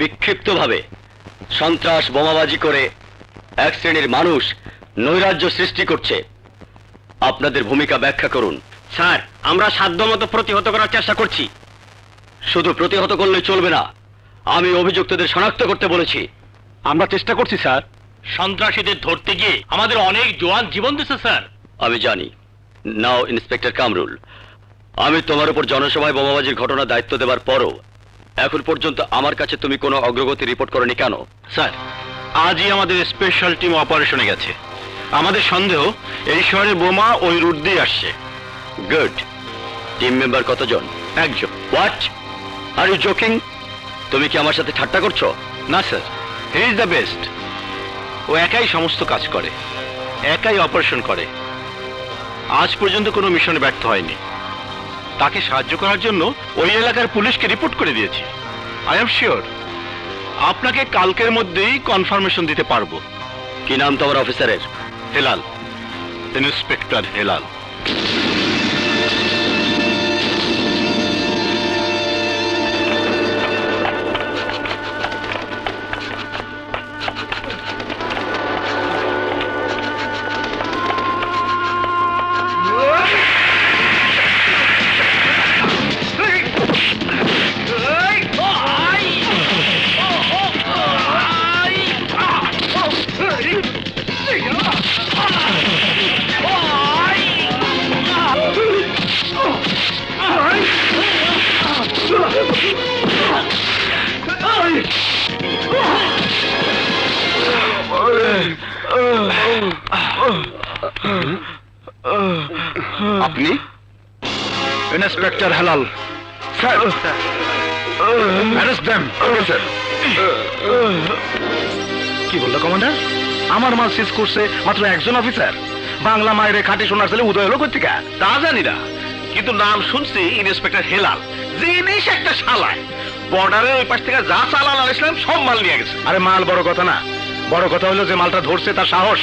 বিক্ষিপ্তভাবে সন্ত্রাস বোমাবাজি করে এক শ্রেণীর মানুষ নৈরাজ্য সৃষ্টি করছে। আপনাদের ভূমিকা ব্যাখ্যা করুন। স্যার, আমরা সাধ্যমতো প্রতিহত করার চেষ্টা করছি। শুধু প্রতিহত করলে চলবে না, আমি অভিযুক্তদের শনাক্ত করতে বলেছি। আমরা চেষ্টা করছি স্যার। সন্ত্রাসীদের ধরতে গিয়ে আমাদের অনেক জওয়ান জীবন দিয়েছে স্যার। আমি জানি। নাও ইন্সপেক্টর কামরুল, আমি তোমার উপর জনসভায় বোমাবাজির ঘটনা দায়িত্ব দেবার পরও এখন পর্যন্ত আমার কাছে তুমি কোনো অগ্রগতি রিপোর্ট করনি কেন? স্যার, আজই আমাদের স্পেশাল টিম অপারেশনে গেছে। আমাদের সন্দেহ এই শহরে বোমা ওই রুট দিয়ে আসছে। গুড। টিম মেম্বার কতজন? একজন। What, are you joking? তুমি কি আমার সাথে ঠাট্টা করছো? না sir, he is the best. ও একাই সমস্ত কাজ করে, একাই অপারেশন করে। আজ পর্যন্ত কোনো মিশনে ব্যর্থ হয়নি। তাকে সাহায্য করার জন্য ওই এলাকার পুলিশকে রিপোর্ট করে দিয়েছি। আই এম শিওর আপনাকে কালকের মধ্যেই কনফার্মেশন দিতে পারবো। কি নাম তোমার অফিসারের? হেলাল, ইন্সপেক্টর হেলাল। আপনি? Inspector Helal. Sir, arrest them. Sir. কি বললো কমান্ডার? আমার মাল শেষ করছে মাত্র একজন অফিসার। বাংলা মায়ের খাঁটি সোনার ছেলে উদয় হলো কোথেকে তা জানি না, কিন্তু নাম শুনছি ইন্সপেক্টর হেলাল। জিনিস একটা শালায় বর্ডারের ওই পাশ থেকে যা চালান আনিছিলাম সব মাল নিয়ে গেছে। আরে মাল বড় কথা না, বড় কথা হলো যে মালটা ধরছে তার সাহস।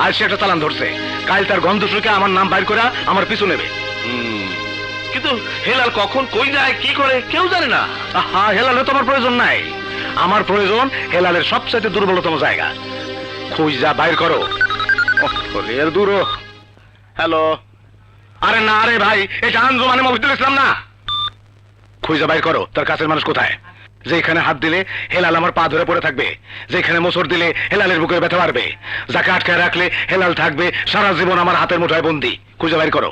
আজ সেটা চালান ধরছে, কাল তার গন্ধ শুকে আমার নাম বাইর করে আমার পিছু নেবে। কিন্তু হেলাল কখন কই যায় কি করে কেউ জানে না। হ্যাঁ, হেলালের তোমার প্রয়োজন নাই, আমার প্রয়োজন হেলালের সবচেয়ে দুর্বলতম জায়গা। খুঁজা বাইর করো। এর দূর। হ্যালো। আরে না রে ভাই, এটা আঞ্জুমানে মফিদুল ইসলাম না। খুঁজা বাইর করো তার কাছের মানুষ কোথায়। যেখানে হাত দিলে হেলাল আমার পা ধরে পড়ে থাকবে, যেখানে মোচড় দিলে হেলালের বুকে ব্যথা বাড়বে, যাকে আটকায় রাখলে হেলাল থাকবে সারা জীবন আমার হাতের মুঠোয় বন্দি। খুঁজে বাইর করো।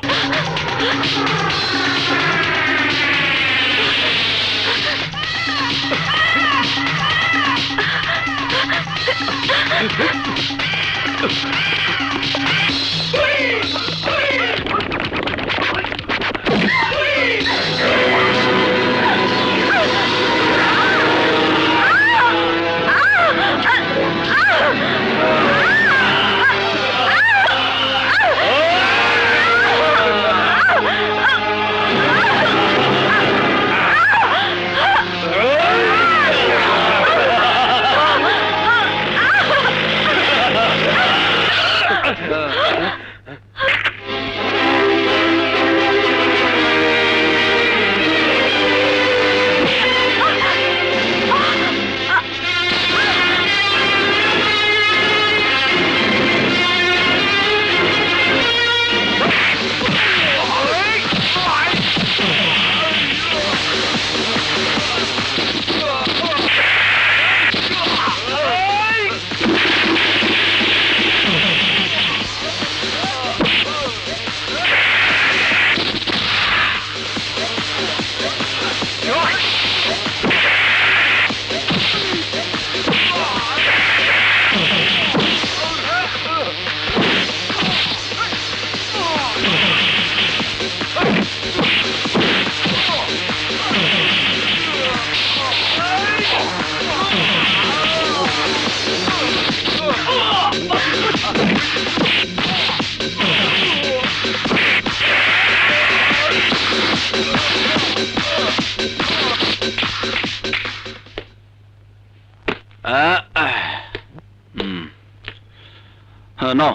নাও।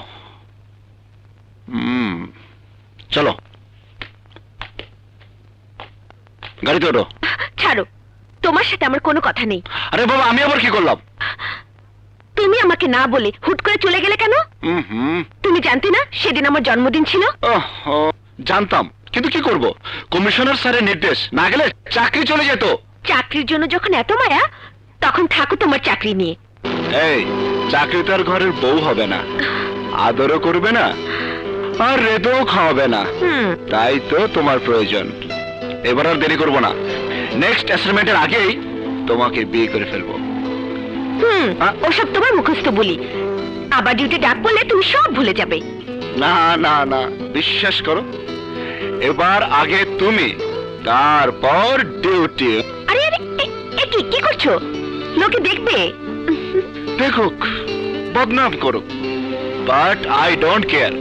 চলো গাড়িতে ওঠো। ছাড়ো, তোমার সাথে আমার কোনো কথা নেই। আরে বাবা, আমি আবার কি করলাম? তুমি আমাকে না বলে হুট করে চলে গেলে কেন? হুম। তুমি জানতে না সেদিন আমার জন্মদিন ছিল? জানতাম, কিন্তু কি করব, কমিশনার স্যারের নির্দেশ, না গেলে চাকরি চলে যেত। চাকরির জন্য যখন এত মায়া, তখন থাকো তোমার চাকরি নিয়ে। এই চাকরি তো আর ঘরের বউ হবে না, আদরও করবে না, আর রেতেও খাওয়াবে না। তাই তো তোমার প্রয়োজন। এবার আর দেরি করবো না, নেক্সট অ্যাসাইনমেন্টের আগেই তোমাকে বিয়ে করে ফেলবো। ওসব তোমার মুখস্থ বলি, আবার ডিউটি ডাক পড়লে তুমি সব ভুলে যাবে। না না না, বিশ্বাস করো, এবার আগে তুমি, তারপর ডিউটি। আরে আরে কি করছো? লোকে দেখবে। দেখুক, বদনাম করুক, বাট আই ডোন্ট কেয়ার।